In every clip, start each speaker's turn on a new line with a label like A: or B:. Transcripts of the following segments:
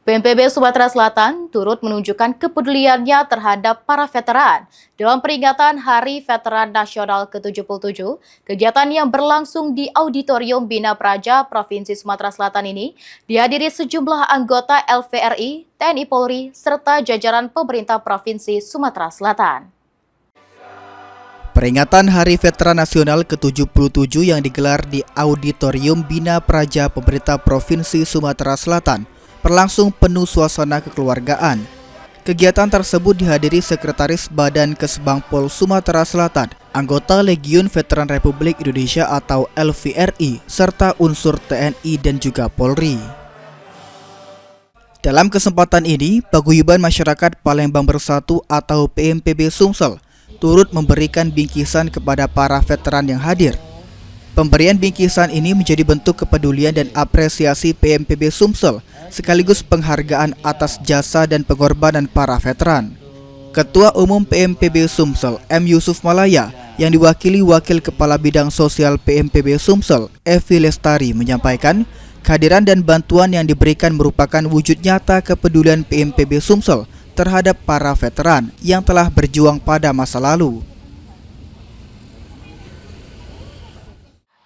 A: BNPB Sumatera Selatan turut menunjukkan kepeduliannya terhadap para veteran. Dalam peringatan Hari Veteran Nasional ke-77, kegiatan yang berlangsung di Auditorium Bina Praja Provinsi Sumatera Selatan ini dihadiri sejumlah anggota LVRI, TNI Polri, serta jajaran pemerintah Provinsi Sumatera Selatan.
B: Peringatan Hari Veteran Nasional ke-77 yang digelar di Auditorium Bina Praja Pemerintah Provinsi Sumatera Selatan berlangsung penuh suasana kekeluargaan. Kegiatan tersebut dihadiri Sekretaris Badan Kesbangpol Sumatera Selatan, anggota Legiun Veteran Republik Indonesia atau LVRI, serta unsur TNI dan juga Polri. Dalam kesempatan ini, Paguyuban Masyarakat Palembang Bersatu atau PMPB Sumsel turut memberikan bingkisan kepada para veteran yang hadir. Pemberian bingkisan ini menjadi bentuk kepedulian dan apresiasi PMPB Sumsel sekaligus penghargaan atas jasa dan pengorbanan para veteran. Ketua Umum PMPB Sumsel, M. Yusuf Malaya, yang diwakili Wakil Kepala Bidang Sosial PMPB Sumsel, Evi Lestari, menyampaikan kehadiran dan bantuan yang diberikan merupakan wujud nyata kepedulian PMPB Sumsel terhadap para veteran yang telah berjuang pada masa lalu.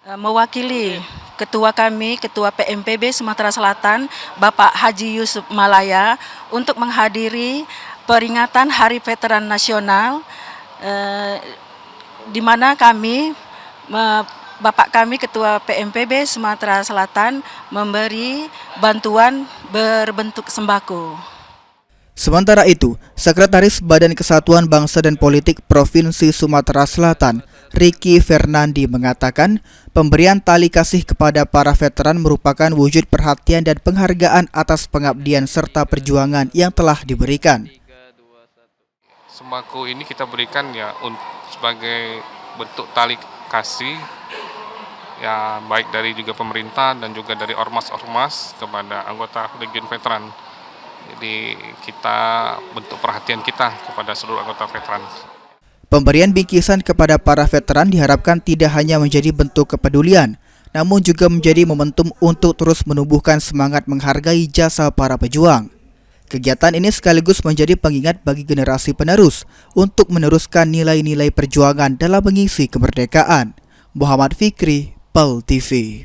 C: Mewakili Ketua kami, Ketua PMPB Sumatera Selatan, Bapak Haji Yusuf Malaya, untuk menghadiri peringatan Hari Veteran Nasional, di mana Bapak kami, Ketua PMPB Sumatera Selatan, memberi bantuan berbentuk sembako.
B: Sementara itu, Sekretaris Badan Kesatuan Bangsa dan Politik Provinsi Sumatera Selatan, Ricky Fernandi, mengatakan pemberian tali kasih kepada para veteran merupakan wujud perhatian dan penghargaan atas pengabdian serta perjuangan yang telah diberikan.
D: Sembako ini kita berikan ya sebagai bentuk tali kasih ya, baik dari juga pemerintah dan juga dari ormas-ormas kepada anggota Legiun Veteran. Jadi kita bentuk perhatian kita kepada seluruh anggota veteran.
B: Pemberian bingkisan kepada para veteran diharapkan tidak hanya menjadi bentuk kepedulian, namun juga menjadi momentum untuk terus menumbuhkan semangat menghargai jasa para pejuang. Kegiatan ini sekaligus menjadi pengingat bagi generasi penerus untuk meneruskan nilai-nilai perjuangan dalam mengisi kemerdekaan. Muhammad Fikri, PAL TV.